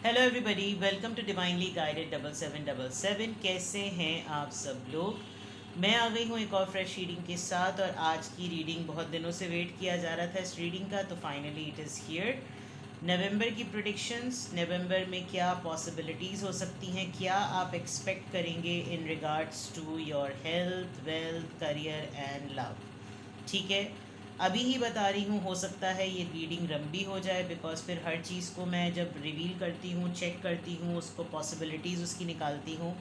Hello everybody, welcome to divinely guided 7777। कैसे हैं आप सब लोग। मैं आ गई हूँ एक और फ्रेश रीडिंग के साथ, और आज की रीडिंग बहुत दिनों से वेट किया जा रहा था इस रीडिंग का, तो फाइनली इट इज़ हियर। नवंबर की प्रिडिक्शंस, नवंबर में क्या पॉसिबिलिटीज़ हो सकती हैं, क्या आप एक्सपेक्ट करेंगे in regards to your health, wealth, career and love. ठीक है, अभी ही बता रही हूँ, हो सकता है ये रीडिंग लंबी हो जाए, बिकॉज फिर हर चीज़ को मैं जब रिवील करती हूँ, चेक करती हूँ, उसको पॉसिबिलिटीज़ उसकी निकालती हूँ,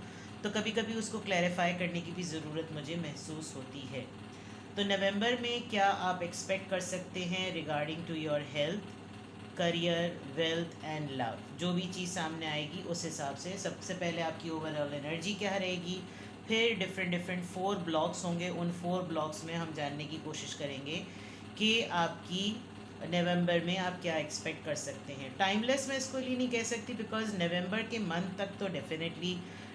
तो कभी कभी उसको क्लैरिफाई करने की भी ज़रूरत मुझे महसूस होती है। तो नवंबर में क्या आप एक्सपेक्ट कर सकते हैं regarding to your health, career, wealth and love. जो भी चीज़ सामने आएगी उस हिसाब से सबसे पहले आपकी ओवरऑल एनर्जी क्या रहेगी, फिर डिफरेंट डिफरेंट 4 ब्लॉक्स होंगे। उन 4 ब्लॉक्स में हम जानने की कोशिश करेंगे कि आपकी नवंबर में आप क्या एक्सपेक्ट कर सकते हैं। टाइमलेस मैं इसको लिए नहीं कह सकती, बिकॉज नवंबर के मंथ तक तो डेफिनेटली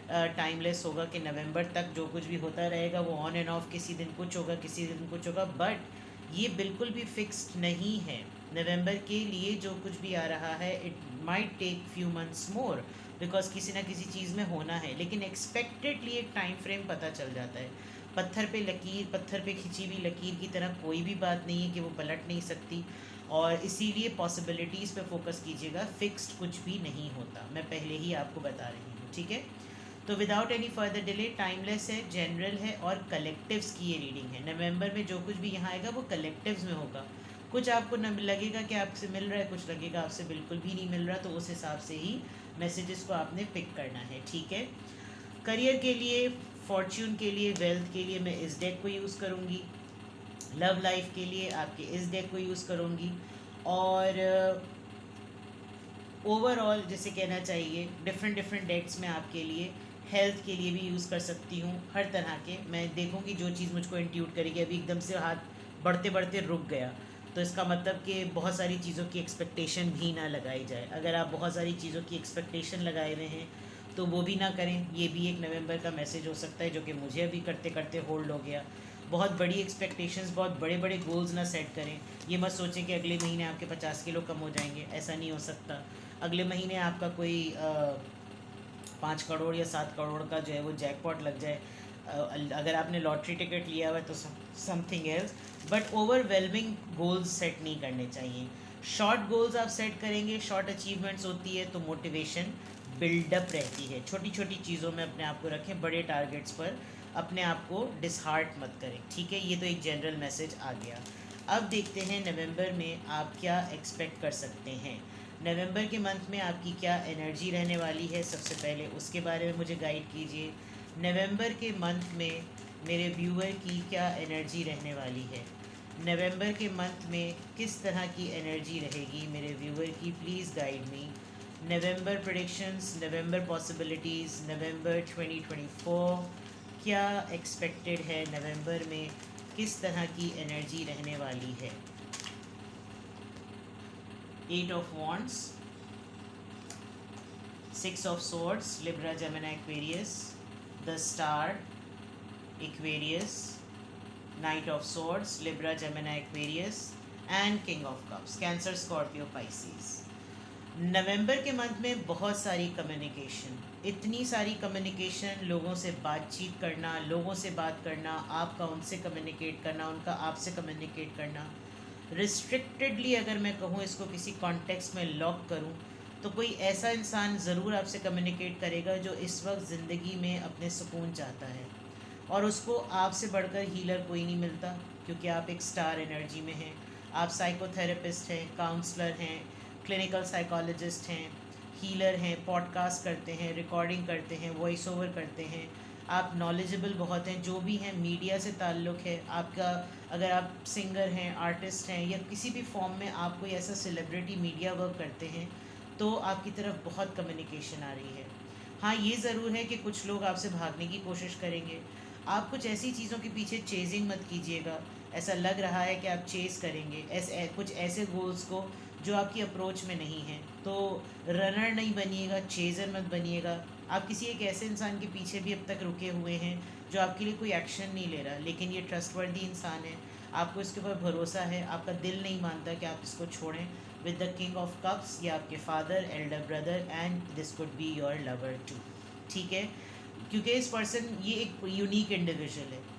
टाइमलेस होगा, कि नवंबर तक जो कुछ भी होता रहेगा वो ऑन एंड ऑफ, किसी दिन कुछ होगा किसी दिन कुछ होगा, बट ये बिल्कुल भी फिक्स्ड नहीं है। नवंबर के लिए जो कुछ भी आ रहा है, it might take few months more, because किसी ना किसी चीज़ में होना है, लेकिन एक्सपेक्टेडली एक टाइम फ्रेम पता चल जाता है। पत्थर पे लकीर, पत्थर पे खिंची हुई लकीर की तरह कोई भी बात नहीं है कि वो पलट नहीं सकती, और इसीलिए पॉसिबिलिटीज़ पे फोकस कीजिएगा, फिक्स्ड कुछ भी नहीं होता, मैं पहले ही आपको बता रही हूँ। ठीक है, तो without any further delay, timeless है, जनरल है, और कलेक्टिव्स की ये रीडिंग है। नवंबर में जो कुछ भी यहाँ आएगा वो कलेक्टिव्स में होगा। कुछ आपको न लगेगा कि आपसे मिल रहा है, कुछ लगेगा आपसे बिल्कुल भी नहीं मिल रहा, तो उस हिसाब से ही मैसेजेस को आपने पिक करना है। ठीक है, करियर के लिए, फॉर्च्यून के लिए, वेल्थ के लिए मैं इस डेक को यूज़ करूँगी। लव लाइफ के लिए आपके इस डेक को यूज़ करूँगी। और ओवरऑल जैसे कहना चाहिए, डिफरेंट डिफरेंट डेट्स में आपके लिए, हेल्थ के लिए भी यूज़ कर सकती हूँ। हर तरह के मैं देखूँगी जो चीज़ मुझको इंट्यूट करेगी। अभी एकदम से हाथ बढ़ते बढ़ते रुक गया, तो इसका मतलब कि बहुत सारी चीज़ों की एक्सपेक्टेशन भी ना लगाई जाए। अगर आप बहुत सारी चीज़ों की एक्सपेक्टेशन लगाए हुए हैं तो वो भी ना करें। ये भी एक नवंबर का मैसेज हो सकता है, जो कि मुझे अभी करते करते होल्ड हो गया। बहुत बड़ी एक्सपेक्टेशंस, बहुत बड़े बड़े गोल्स ना सेट करें। ये मत सोचें कि अगले महीने आपके 50 किलो कम हो जाएंगे, ऐसा नहीं हो सकता। अगले महीने आपका कोई 5 करोड़ या 7 करोड़ का जो है वो जैकपॉट लग जाए। अगर आपने लॉटरी टिकट लिया हुआ है तो something else, but overwhelming goals set नहीं करने चाहिए। शॉर्ट गोल्स आप सेट करेंगे, शॉर्ट अचीवमेंट्स होती है तो मोटिवेशन बिल्डअप रहती है। छोटी छोटी चीज़ों में अपने आप को रखें, बड़े टारगेट्स पर अपने आप को डिसहार्ट मत करें। ठीक है, ये तो एक जनरल मैसेज आ गया। अब देखते हैं नवंबर में आप क्या एक्सपेक्ट कर सकते हैं। नवंबर के मंथ में आपकी क्या एनर्जी रहने वाली है, सबसे पहले उसके बारे में मुझे गाइड कीजिए। नवंबर के मंथ में मेरे व्यूअर की क्या एनर्जी रहने वाली है। नवंबर के मंथ में किस तरह की एनर्जी रहेगी मेरे व्यूअर की, please guide me. November predictions, November possibilities, November 2024 क्या एक्सपेक्टेड है, नवंबर में किस तरह की एनर्जी रहने वाली है। 8 of Wands, 6 of Swords, Libra, Gemini, Aquarius, the Star, Aquarius, Knight of Swords, Libra, Gemini, Aquarius, and King of Cups, Cancer, Scorpio, Pisces। नवंबर के मंथ में बहुत सारी कम्युनिकेशन, इतनी सारी कम्युनिकेशन, लोगों से बातचीत करना, लोगों से बात करना, आपका उनसे कम्युनिकेट करना, उनका आपसे कम्युनिकेट करना। रिस्ट्रिक्टेडली अगर मैं कहूँ, इसको किसी कॉन्टेक्स्ट में लॉक करूँ, तो कोई ऐसा इंसान ज़रूर आपसे कम्युनिकेट करेगा जो इस वक्त ज़िंदगी में अपने सुकून चाहता है, और उसको आपसे बढ़कर हीलर कोई नहीं मिलता, क्योंकि आप एक स्टार एनर्जी में हैं। आप साइकोथेरेपिस्ट हैं, काउंसलर हैं, क्लिनिकल साइकोलॉजिस्ट हैं, हीलर हैं, पॉडकास्ट करते हैं, रिकॉर्डिंग करते हैं, वॉइस ओवर करते हैं। आप नॉलेजेबल बहुत हैं, जो भी हैं, मीडिया से ताल्लुक़ है आपका। अगर आप सिंगर हैं, आर्टिस्ट हैं, या किसी भी फॉर्म में आप कोई ऐसा सेलिब्रिटी मीडिया वर्क करते हैं, तो आपकी तरफ बहुत कम्युनिकेशन आ रही है। हाँ, ये ज़रूर है कि कुछ लोग आपसे भागने की कोशिश करेंगे। आप कुछ ऐसी चीज़ों के पीछे चेजिंग मत कीजिएगा। ऐसा लग रहा है कि आप चेज़ करेंगे कुछ ऐसे गोल्स को जो आपकी अप्रोच में नहीं है, तो रनर नहीं बनिएगा, चेज़र मत बनिएगा। आप किसी एक ऐसे इंसान के पीछे भी अब तक रुके हुए हैं जो आपके लिए कोई एक्शन नहीं ले रहा, लेकिन ये ट्रस्टवर्दी इंसान है, आपको इसके ऊपर भरोसा है, आपका दिल नहीं मानता कि आप इसको छोड़ें, with the king of cups, ये आपके father, elder brother and this could be your lover too. ठीक है, क्योंकि इस पर्सन ये एक यूनिक इंडिविजुअल है,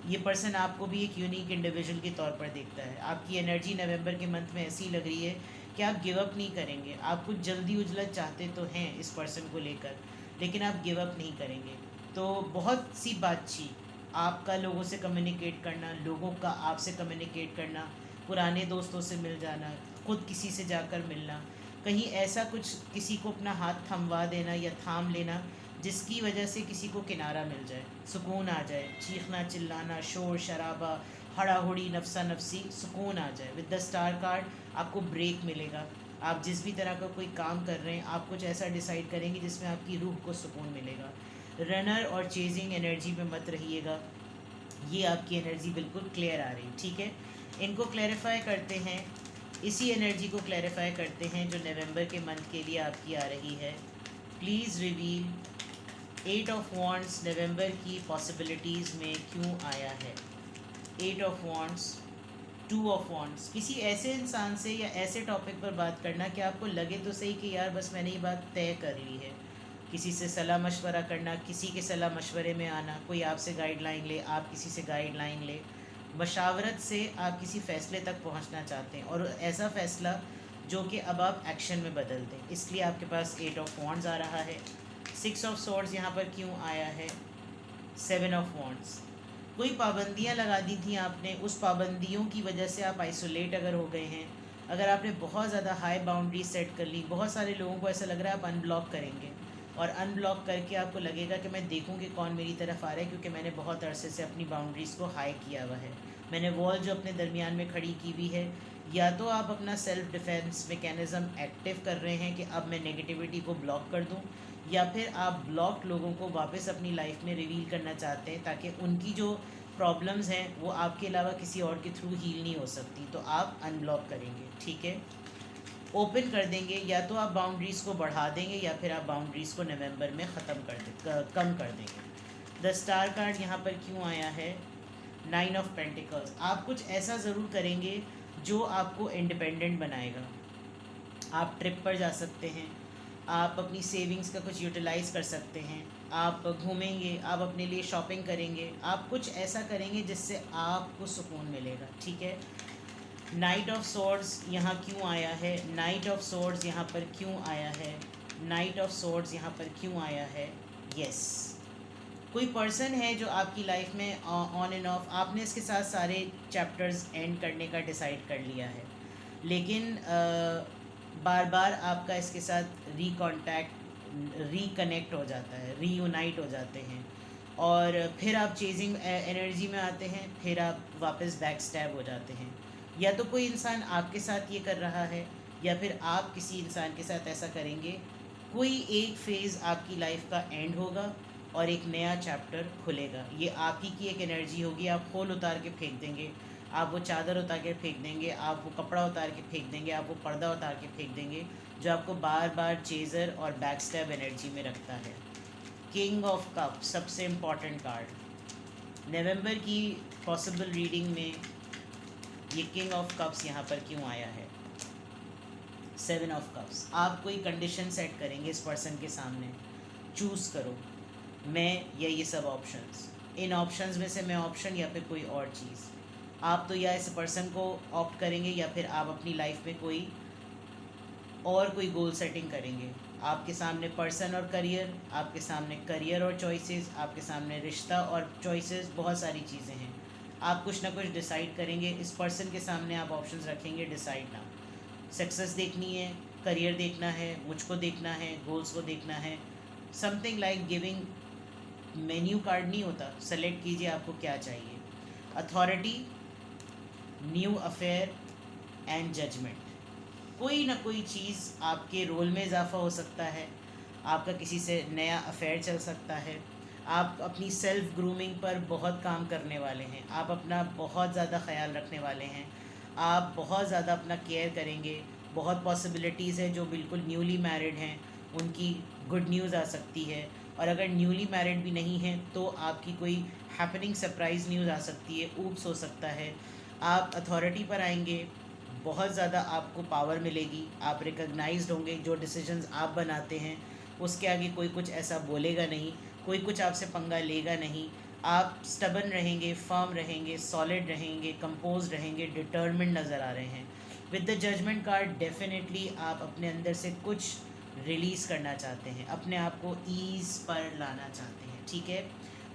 ये पर्सन आपको भी एक यूनिक इंडिविजुअल के तौर पर देखता है। आपकी एनर्जी नवंबर के मंथ में ऐसी लग रही है कि आप गिव अप नहीं करेंगे। आप कुछ जल्दी उजलत चाहते तो हैं इस पर्सन को लेकर, लेकिन आप गिव अप नहीं करेंगे। तो बहुत सी बातचीत, आपका लोगों से कम्युनिकेट करना, लोगों का आपसे कम्युनिकेट करना, पुराने दोस्तों से मिल जाना, खुद किसी से जाकर मिलना, कहीं ऐसा कुछ किसी को अपना हाथ थमवा देना या थाम लेना जिसकी वजह से किसी को किनारा मिल जाए, सुकून आ जाए, चीखना चिल्लाना, शोर शराबा, हड़ाहुड़ी, नफसा नफसी, सुकून आ जाए। विद द स्टार कार्ड आपको ब्रेक मिलेगा। आप जिस भी तरह का कोई काम कर रहे हैं, आप कुछ ऐसा डिसाइड करेंगे जिसमें आपकी रूह को सुकून मिलेगा। रनर और चेजिंग एनर्जी में मत रहिएगा, ये आपकी एनर्जी बिल्कुल क्लियर आ रही। ठीक है, इनको क्लैरिफाई करते हैं, इसी एनर्जी को क्लैरिफाई करते हैं जो नवंबर के मंथ के लिए आपकी आ रही है। प्लीज़ रिवील 8 ऑफ वॉन्ड्स नवंबर की पॉसिबिलिटीज़ में क्यों आया है। 8 ऑफ वॉन्ड्स, 2 ऑफ वॉन्ड्स, किसी ऐसे इंसान से या ऐसे टॉपिक पर बात करना कि आपको लगे तो सही कि यार बस मैंने ये बात तय कर ली है। किसी से सलाह मशवरा करना, किसी के सलाह मशवरे में आना, कोई आपसे गाइडलाइन ले, आप किसी से गाइडलाइन ले, मशावरत से आप किसी फ़ैसले तक पहुंचना चाहते हैं और ऐसा फ़ैसला जो कि अब आप एक्शन में बदल दें, इसलिए आपके पास 8 ऑफ वॉन्ड्स आ रहा है। 6 ऑफ स्वॉर्ड्स यहाँ पर क्यों आया है। 7 ऑफ वॉन्ड्स, कोई पाबंदियाँ लगा दी थी आपने, उस पाबंदियों की वजह से आप आइसोलेट अगर हो गए हैं, अगर आपने बहुत ज़्यादा हाई बाउंड्री सेट कर ली, बहुत सारे लोगों को ऐसा लग रहा है आप अनब्लॉक करेंगे और अनब्लॉक करके आपको लगेगा कि मैं देखूं कि कौन मेरी तरफ आ रहा है, क्योंकि मैंने बहुत अरसे से अपनी बाउंड्रीज़ को हाई किया हुआ है। मैंने वॉल जो अपने दरमियान में खड़ी की हुई है, या तो आप अपना सेल्फ डिफेंस मैकेनिज़्म एक्टिव कर रहे हैं कि अब मैं नेगेटिविटी को ब्लॉक कर दूं, या फिर आप ब्लॉक लोगों को वापस अपनी लाइफ में रिवील करना चाहते हैं ताकि उनकी जो प्रॉब्लम्स हैं वो आपके अलावा किसी और के थ्रू हील नहीं हो सकती, तो आप अनब्लॉक करेंगे। ठीक है, ओपन कर देंगे, या तो आप बाउंड्रीज़ को बढ़ा देंगे या फिर आप बाउंड्रीज़ को नवंबर में कम कर देंगे। द स्टार कार्ड यहाँ पर क्यों आया है। 9 ऑफ पेंटिकल्स, आप कुछ ऐसा ज़रूर करेंगे जो आपको इंडिपेंडेंट बनाएगा। आप ट्रिप पर जा सकते हैं, आप अपनी सेविंग्स का कुछ यूटिलाइज़ कर सकते हैं, आप घूमेंगे, आप अपने लिए शॉपिंग करेंगे, आप कुछ ऐसा करेंगे जिससे आपको सुकून मिलेगा। ठीक है, नाइट ऑफ स्वॉर्ड्स यहाँ क्यों आया है। नाइट ऑफ स्वॉर्ड्स यहाँ पर क्यों आया है। नाइट ऑफ स्वॉर्ड्स यहाँ पर क्यों आया है। यस, कोई पर्सन है जो आपकी लाइफ में ऑन एंड ऑफ, आपने इसके साथ सारे चैप्टर्स एंड करने का डिसाइड कर लिया है, लेकिन बार बार आपका इसके साथ रिकनेक्ट हो जाता है, रीयूनाइट हो जाते हैं, और फिर आप चेजिंग एनर्जी में आते हैं, फिर आप वापस बैक स्टैब हो जाते हैं। या तो कोई इंसान आपके साथ ये कर रहा है, या फिर आप किसी इंसान के साथ ऐसा करेंगे। कोई एक फ़ेज़ आपकी लाइफ का एंड होगा और एक नया चैप्टर खुलेगा। ये आप ही की एक एनर्जी होगी, आप खोल उतार के फेंक देंगे, आप वो चादर उतार के फेंक देंगे, आप वो कपड़ा उतार के फेंक देंगे, आप वो पर्दा उतार के फेंक देंगे, जो आपको बार बार चेज़र और बैक स्टैब एनर्जी में रखता है। किंग ऑफ कप, सबसे इम्पॉर्टेंट कार्ड नवंबर की पॉसिबल रीडिंग में, ये किंग ऑफ कप्स यहाँ पर क्यों आया है। 7 ऑफ कप्स, आप कोई कंडीशन सेट करेंगे इस पर्सन के सामने, चूज़ करो मैं या ये सब ऑप्शंस, इन ऑप्शंस में से मैं ऑप्शन या फिर कोई और चीज़। आप तो या इस पर्सन को ऑप्ट करेंगे या फिर आप अपनी लाइफ में कोई गोल सेटिंग करेंगे। आपके सामने पर्सन और करियर, आपके सामने करियर और चॉइसेस, आपके सामने रिश्ता और चॉइसेस, बहुत सारी चीज़ें हैं। आप कुछ ना कुछ डिसाइड करेंगे, इस पर्सन के सामने आप ऑप्शंस रखेंगे, डिसाइड ना। सक्सेस देखनी है, करियर देखना है, मुझको देखना है, गोल्स को देखना है, something like giving menu card नहीं होता, सेलेक्ट कीजिए आपको क्या चाहिए। Authority, new affair and judgement, कोई ना कोई चीज़ आपके रोल में इजाफा हो सकता है, आपका किसी से नया अफेयर चल सकता है, आप अपनी सेल्फ ग्रूमिंग पर बहुत काम करने वाले हैं, आप अपना बहुत ज़्यादा ख्याल रखने वाले हैं, आप बहुत ज़्यादा अपना केयर करेंगे। बहुत पॉसिबिलिटीज़ है जो बिल्कुल न्यूली मैरिड हैं उनकी गुड न्यूज़ आ सकती है, और अगर न्यूली मैरिड भी नहीं हैं तो आपकी कोई हैपनिंग सरप्राइज़ न्यूज़ आ सकती है, ऊप्स हो सकता है। आप अथॉरिटी पर आएंगे, बहुत ज़्यादा आपको पावर मिलेगी, आप रिकग्नाइज्ड होंगे, जो डिसीजंस आप बनाते हैं उसके आगे कोई कुछ ऐसा बोलेगा नहीं, कोई कुछ आपसे पंगा लेगा नहीं। आप स्टबन रहेंगे, फर्म रहेंगे, सॉलिड रहेंगे, कंपोज रहेंगे, डिटर्मिन्ड नज़र आ रहे हैं। With the judgement card definitely आप अपने अंदर से कुछ रिलीज़ करना चाहते हैं, अपने आप को ईज़ पर लाना चाहते हैं, ठीक है।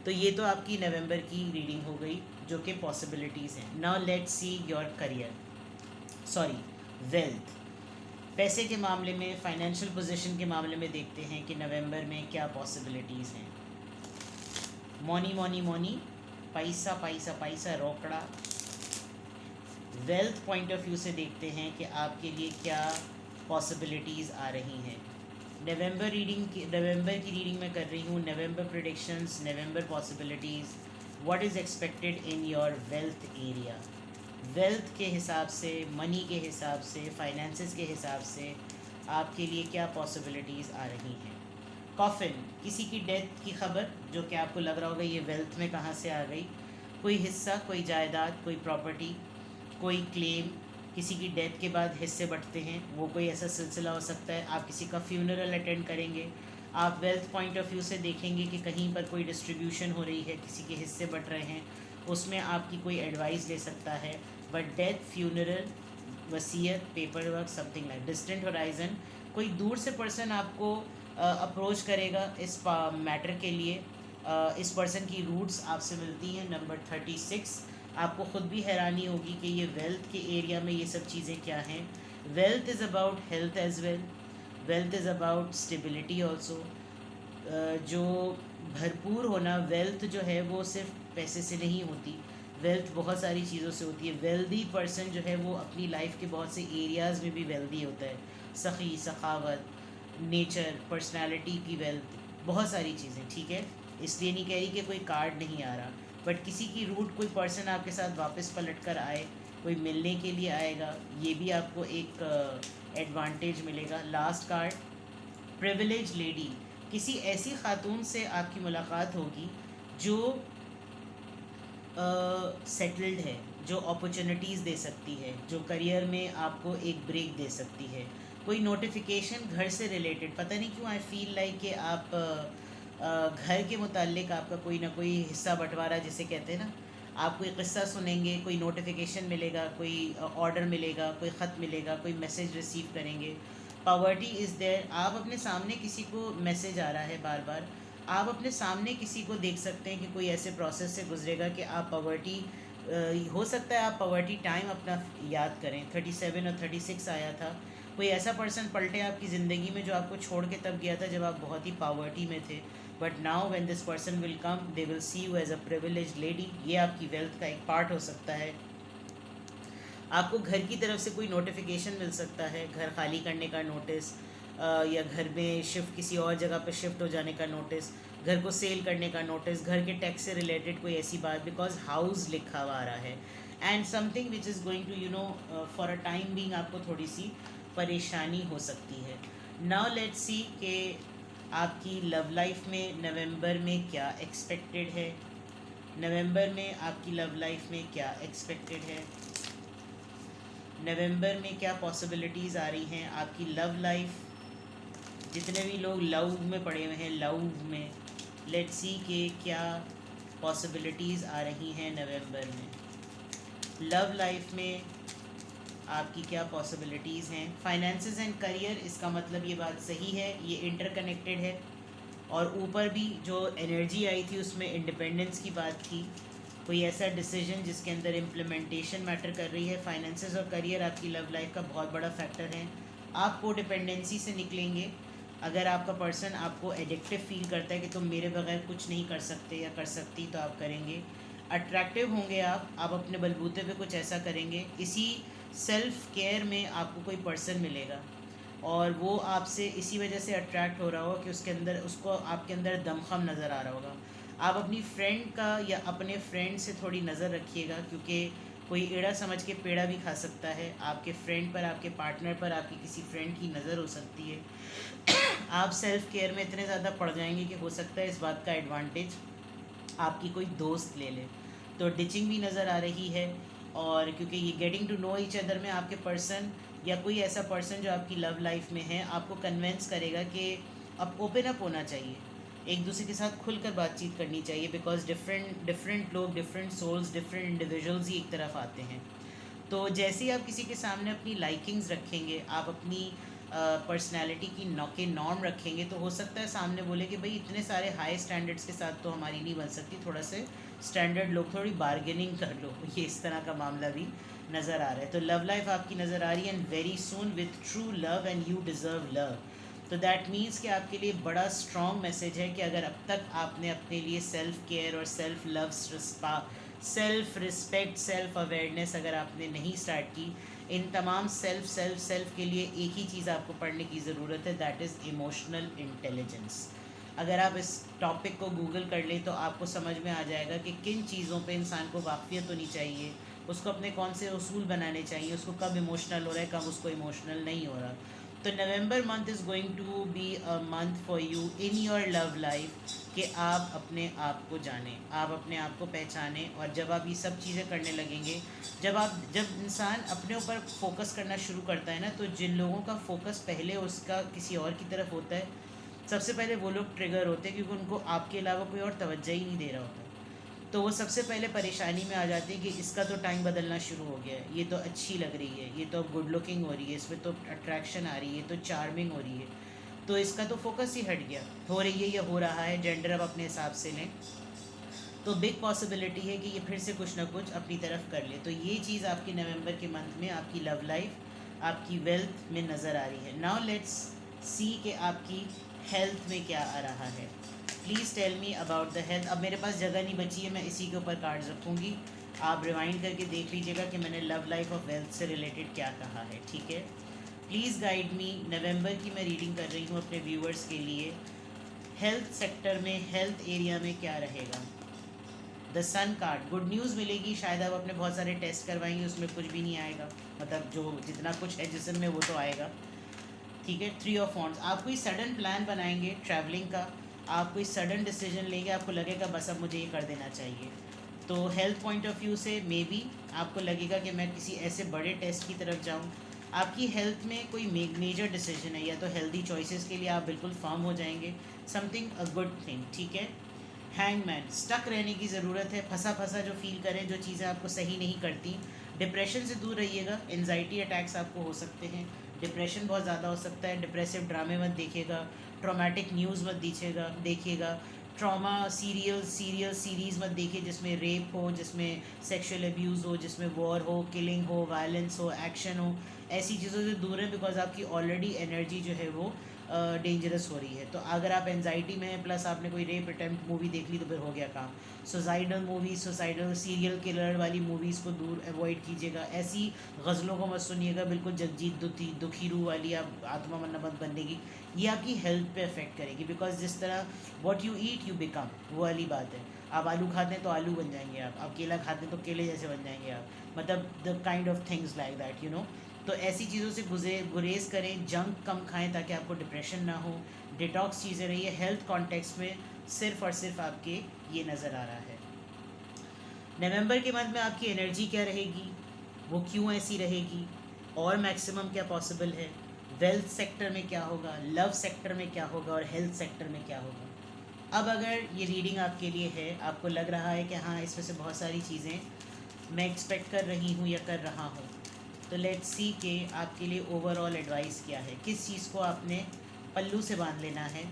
तो ये तो आपकी नवंबर की रीडिंग हो गई जो कि पॉसिबिलिटीज़ हैं। Now let's see your career, sorry wealth, पैसे के मामले में, फाइनेंशियल पोजीशन के मामले में देखते हैं कि नवंबर में क्या पॉसिबिलिटीज़ हैं। मनी मनी मनी, पैसा पैसा पैसा, रोकड़ा। वेल्थ पॉइंट ऑफ व्यू से देखते हैं कि आपके लिए क्या पॉसिबिलिटीज़ आ रही हैं। नवंबर की रीडिंग मैं कर रही हूँ। November predictions, November possibilities, what is expected in your wealth area. Wealth के हिसाब से, मनी के हिसाब से, फाइनेंसेस के हिसाब से आपके लिए क्या पॉसिबिलिटीज़ आ रही हैं। कॉफिन, किसी की डेथ की खबर जो कि आपको लग रहा होगा ये वेल्थ में कहाँ से आ गई। कोई हिस्सा, कोई जायदाद, कोई प्रॉपर्टी, कोई क्लेम, किसी की डेथ के बाद हिस्से बंटते हैं, वो कोई ऐसा सिलसिला हो सकता है। आप किसी का फ्यूनरल अटेंड करेंगे, आप वेल्थ पॉइंट ऑफ व्यू से देखेंगे कि कहीं पर कोई डिस्ट्रीब्यूशन हो रही है, किसी के हिस्से बट रहे हैं, उसमें आपकी कोई एडवाइस ले सकता है। बट डेथ, फ्यूनरल, वसीयत, paper work, something like distant horizon, कोई दूर से पर्सन आपको अप्रोच करेगा इस मैटर के लिए। इस पर्सन की रूट्स आपसे मिलती हैं। नंबर 36, आपको ख़ुद भी हैरानी होगी कि ये वेल्थ के एरिया में ये सब चीज़ें क्या हैं। Wealth is about health as well, wealth is about stability also. जो भरपूर होना, वेल्थ जो है वो सिर्फ पैसे से नहीं होती, वेल्थ बहुत सारी चीज़ों से होती है। वेल्दी पर्सन जो है वो अपनी लाइफ के बहुत से एरियाज़ में भी वेल्दी होता है। सखी, सखावत, नेचर, पर्सनालिटी की वेल्थ, बहुत सारी चीज़ें, ठीक है। इसलिए नहीं कह रही कि कोई कार्ड नहीं आ रहा, बट किसी की रूट, कोई पर्सन आपके साथ वापस पलट कर आए, कोई मिलने के लिए आएगा, ये भी आपको एक एडवांटेज मिलेगा। लास्ट कार्ड, प्रिविलेज लेडी, किसी ऐसी खातून से आपकी मुलाकात होगी जो सेटल्ड है, जो अपॉर्चुनिटीज़ दे सकती है, जो करियर में आपको एक ब्रेक दे सकती है। कोई नोटिफिकेशन घर से रिलेटेड, पता नहीं क्यों आई फील लाइक कि आप घर के मुताल्लिक आपका कोई ना कोई हिस्सा बंटवारा जिसे कहते हैं ना, आप कोई क़िस्सा सुनेंगे, कोई नोटिफिकेशन मिलेगा, कोई ऑर्डर मिलेगा, कोई ख़त मिलेगा, कोई मैसेज रिसीव करेंगे। पावर्टी इज़ देयर, आप अपने सामने किसी को मैसेज आ रहा है बार बार, आप अपने सामने किसी को देख सकते हैं कि कोई ऐसे प्रोसेस से गुजरेगा कि आप पावर्टी, हो सकता है आप पावर्टी टाइम अपना याद करें। 37 और 36 आया था। कोई ऐसा पर्सन पलटे आपकी ज़िंदगी में जो आपको छोड़ के तब गया था जब आप बहुत ही पावर्टी में थे, but now when this person will come they will see you as a privileged lady. ये आपकी वेल्थ का एक पार्ट हो सकता है। आपको घर की तरफ से कोई नोटिफिकेशन मिल सकता है, घर खाली करने का नोटिस, या घर में शिफ्ट, किसी और जगह पे शिफ्ट हो जाने का नोटिस, घर को सेल करने का नोटिस, घर के टैक्स से रिलेटेड कोई ऐसी बात, बिकॉज हाउस लिखा हुआ आ रहा है। And something which is going to for a time being आपको थोड़ी सी परेशानी हो सकती है। नाउ लेट्स सी कि आपकी लव लाइफ में नवंबर में क्या एक्सपेक्टेड है। नवंबर में आपकी लव लाइफ में क्या एक्सपेक्टेड है। नवंबर में क्या पॉसिबिलिटीज़ आ रही हैं आपकी लव लाइफ। जितने भी लोग लव में पड़े हुए हैं, लव में, लेट्स सी के क्या पॉसिबिलिटीज़ आ रही हैं नवंबर में। लव लाइफ में आपकी क्या पॉसिबिलिटीज़ हैं। फाइनेंसेस एंड करियर, इसका मतलब ये बात सही है, ये इंटरकनेक्टेड है। और ऊपर भी जो एनर्जी आई थी उसमें इंडिपेंडेंस की बात थी, कोई ऐसा डिसीजन जिसके अंदर इम्प्लीमेंटेशन मैटर कर रही है। फाइनेंसेस और करियर आपकी लव लाइफ का बहुत बड़ा फैक्टर है। आप कोडिपेंडेंसी से निकलेंगे। अगर आपका पर्सन आपको एडिक्टिव फील करता है कि तुम मेरे बगैर कुछ नहीं कर सकते या कर सकती, तो आप करेंगे। अट्रैक्टिव होंगे आप अपने बलबूते पे कुछ ऐसा करेंगे। इसी सेल्फ़ केयर में आपको कोई पर्सन मिलेगा और वो आपसे इसी वजह से अट्रैक्ट हो रहा होगा कि उसके अंदर, उसको आपके अंदर दमखम नज़र आ रहा होगा। आप अपनी फ्रेंड का या अपने फ्रेंड से थोड़ी नज़र रखिएगा, क्योंकि कोई एड़ा समझ के पेड़ा भी खा सकता है। आपके फ्रेंड पर, आपके पार्टनर पर, आपकी किसी फ्रेंड की नज़र हो सकती है। आप सेल्फ़ केयर में इतने ज़्यादा पड़ जाएंगे कि हो सकता है इस बात का एडवांटेज आपकी कोई दोस्त ले ले। तो डिचिंग भी नज़र आ रही है। और क्योंकि ये getting to know each other में आपके पर्सन या कोई ऐसा पर्सन जो आपकी लव लाइफ में है आपको कन्विंस करेगा कि अब ओपन अप होना चाहिए, एक दूसरे के साथ खुलकर बातचीत करनी चाहिए, बिकॉज डिफरेंट डिफरेंट लोग, डिफरेंट सोल्स, डिफरेंट इंडिविजुअल्स ही एक तरफ आते हैं। तो जैसे ही आप किसी के सामने अपनी लाइकिंग्स रखेंगे, आप अपनी पर्सनैलिटी की के नॉर्म रखेंगे, तो हो सकता है सामने बोले कि भाई इतने सारे हाई स्टैंडर्ड्स के साथ तो हमारी नहीं बन सकती, थोड़ा से स्टैंडर्ड लोग, थोड़ी बार्गेनिंग कर लो। ये इस तरह का मामला भी नज़र आ रहा है। तो लव लाइफ आपकी नज़र आ रही है, and very soon with true love and you deserve love. तो दैट मीन्स कि आपके लिए बड़ा स्ट्रॉन्ग मैसेज है कि अगर अब तक आपने अपने लिए सेल्फ केयर और self love, self respect, self awareness अगर आपने नहीं स्टार्ट की, इन तमाम सेल्फ के लिए एक ही चीज़ आपको पढ़ने की ज़रूरत है, दैट इज़ इमोशनल इंटेलिजेंस। अगर आप इस टॉपिक को गूगल कर लें तो आपको समझ में आ जाएगा कि किन चीज़ों पे इंसान को वाक़फ़ियत होनी चाहिए, उसको अपने कौन से उसूल बनाने चाहिए, उसको कब इमोशनल हो रहा है, कब उसको इमोशनल नहीं हो रहा। तो November month is going to be a month for you in your love life, कि आप अपने आप को जानें, आप अपने आप को पहचानें। और जब आप ये सब चीज़ें करने लगेंगे, जब इंसान अपने ऊपर फोकस करना शुरू करता है ना, तो जिन लोगों का फोकस पहले उसका किसी और की तरफ होता है, सबसे पहले वो लोग ट्रिगर होते हैं, क्योंकि उनको आपके अलावा कोई और तवज्जो ही नहीं दे रहा होता। तो वो सबसे पहले परेशानी में आ जाती है कि इसका तो टाइम बदलना शुरू हो गया है, ये तो अच्छी लग रही है, ये तो गुड लुकिंग हो रही है, इसमें तो अट्रैक्शन आ रही है, तो चार्मिंग हो रही है, तो इसका तो फोकस ही हट गया, हो रही है या हो रहा है, जेंडर अब अपने हिसाब से लें, तो बिग पॉसिबिलिटी है कि ये फिर से कुछ ना कुछ अपनी तरफ कर ले। तो ये चीज़ आपकी नवंबर के मंथ में आपकी लव लाइफ, आपकी वेल्थ में नज़र आ रही है। नाउ लेट्स सी कि आपकी हेल्थ में क्या आ रहा है। Please tell me about the health. अब मेरे पास जगह नहीं बची है, मैं इसी के ऊपर कार्ड्स रखूँगी, आप रिवाइंड करके देख लीजिएगा कि मैंने लव लाइफ और वेल्थ से रिलेटेड क्या कहा है, ठीक है। Please guide me. नवंबर की मैं रीडिंग कर रही हूँ अपने व्यूअर्स के लिए। हेल्थ सेक्टर में, हेल्थ एरिया में क्या रहेगा। The sun card, good news मिलेगी, शायद आप अपने बहुत सारे टेस्ट करवाएंगे, उसमें कुछ भी नहीं आएगा, मतलब जो जितना कुछ है जिसम में वो तो आएगा, ठीक है। 3 ऑफ वॉन्ड्स, आप कोई सडन प्लान बनाएंगे ट्रैवलिंग का, आप कोई सडन डिसीजन लेंगे, आपको लगेगा बस अब मुझे ये कर देना चाहिए। तो हेल्थ पॉइंट ऑफ व्यू से मे बी आपको लगेगा कि मैं किसी ऐसे बड़े टेस्ट की तरफ जाऊँ। आपकी हेल्थ में कोई मेजर डिसीजन है, या तो हेल्दी चॉइसेस के लिए आप बिल्कुल फर्म हो जाएंगे, समथिंग अ गुड थिंग, ठीक है। हैंगमैन, स्टक रहने की ज़रूरत है, फंसा फंसा जो फील करें, जो चीज़ें आपको सही नहीं करती। डिप्रेशन से दूर रहिएगा, एनजाइटी अटैक्स आपको हो सकते हैं, डिप्रेशन बहुत ज़्यादा हो सकता है। डिप्रेसिव ड्रामे मत देखिएगा, ट्रॉमेटिक न्यूज़ मत देखिएगा, ट्रॉमा सीरीज़ मत देखिए जिसमें रेप हो, जिसमें सेक्सुअल अब्यूज़ हो, जिसमें वॉर हो, किलिंग हो, वायलेंस हो, एक्शन हो। ऐसी चीज़ों से दूर है, बिकॉज आपकी ऑलरेडी एनर्जी जो है वो डेंजरस हो रही है। तो अगर आप एनजाइटी में हैं, प्लस आपने कोई रेप अटेम्प्ट मूवी देख ली, तो फिर हो गया काम। Suicidal movies, suicidal serial killer वाली मूवीज़ को दूर अवॉइड कीजिएगा। ऐसी गज़लों को मत सुनिएगा, बिल्कुल जगजीत दुखीरू वाली, आप आत्मा मन्नत बनने की, ये आपकी हेल्थ पे अफेक्ट करेगी। बिकॉज जिस तरह what you eat you become, वो वाली बात है। आप आलू खाते हैं तो आलू बन जाएंगे आप केला खाते हैं तो केले जैसे बन जाएंगे आप, मतलब the kind of things like that, you know. तो ऐसी चीज़ों से गुरेज करें, जंक कम खाएं ताकि आपको डिप्रेशन ना हो, डिटॉक्स चीज़ें रहिए। हेल्थ कॉन्टेक्स्ट में सिर्फ और सिर्फ आपके ये नज़र आ रहा है। नवंबर के मंथ में आपकी एनर्जी क्या रहेगी, वो क्यों ऐसी रहेगी, और मैक्सिमम क्या पॉसिबल है, वेल्थ सेक्टर में क्या होगा, लव सेक्टर में क्या होगा, और हेल्थ सेक्टर में क्या होगा। अब अगर ये रीडिंग आपके लिए है, आपको लग रहा है कि हाँ इसमें से बहुत सारी चीज़ें मैं एक्सपेक्ट कर रही हूँ या कर रहा हूँ, तो लेट्स सी के आपके लिए ओवरऑल एडवाइस क्या है, किस चीज़ को आपने पल्लू से बांध लेना है।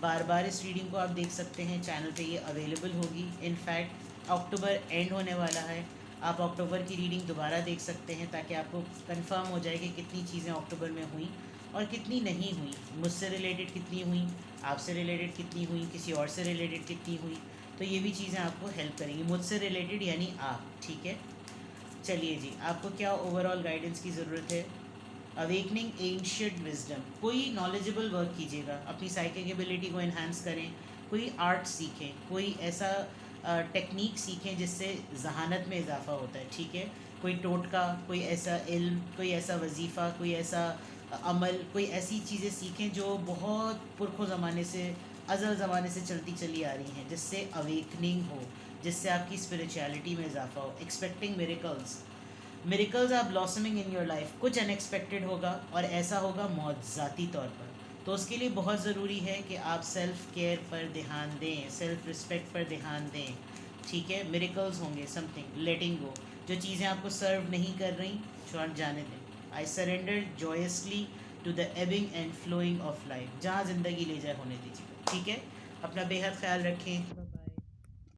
बार बार इस रीडिंग को आप देख सकते हैं, चैनल पे ये अवेलेबल होगी। इनफैक्ट अक्टूबर एंड होने वाला है, आप अक्टूबर की रीडिंग दोबारा देख सकते हैं ताकि आपको कंफर्म हो जाए कि कितनी चीज़ें अक्टूबर में हुई और कितनी नहीं हुई, मुझसे रिलेटेड कितनी हुई, आपसे रिलेटेड कितनी हुई, किसी और से रिलेटेड कितनी हुई। तो ये भी चीज़ें आपको हेल्प करेंगी, मुझसे रिलेटेड यानी आप, ठीक है। चलिए जी, आपको क्या ओवरऑल गाइडेंस की ज़रूरत है। अवेकनिंग एंशिएंट विजडम, कोई नॉलेजेबल वर्क कीजिएगा, अपनी साइकिक एबिलिटी को इन्हांस करें, कोई आर्ट सीखें, कोई ऐसा टेक्निक सीखें जिससे जहानत में इजाफा होता है, ठीक है। कोई टोटका, कोई ऐसा इल्म, कोई ऐसा वजीफ़ा, कोई ऐसा अमल, कोई ऐसी चीज़ें सीखें जो बहुत पुरखों ज़माने से, अज़ल ज़माने से चलती चली आ रही हैं, जिससे अवेकनिंग हो, जिससे आपकी स्पिरिचुअलिटी में इजाफा हो। Expecting miracles, miracles are blossoming in your life, कुछ अनएक्सपेक्टेड होगा और ऐसा होगा मौज़ाती तौर पर। तो उसके लिए बहुत ज़रूरी है कि आप सेल्फ केयर पर ध्यान दें, सेल्फ रिस्पेक्ट पर ध्यान दें। ठीक है, मिरेकल्स होंगे, समथिंग लेटिंग गो, जो चीज़ें आपको सर्व नहीं कर रही छोड़ जाने दें। I surrender joyously to the ebbing and flowing of life, जहाँ ज़िंदगी ले जाए होने दीजिए। ठीक है, अपना बेहद ख्याल रखें।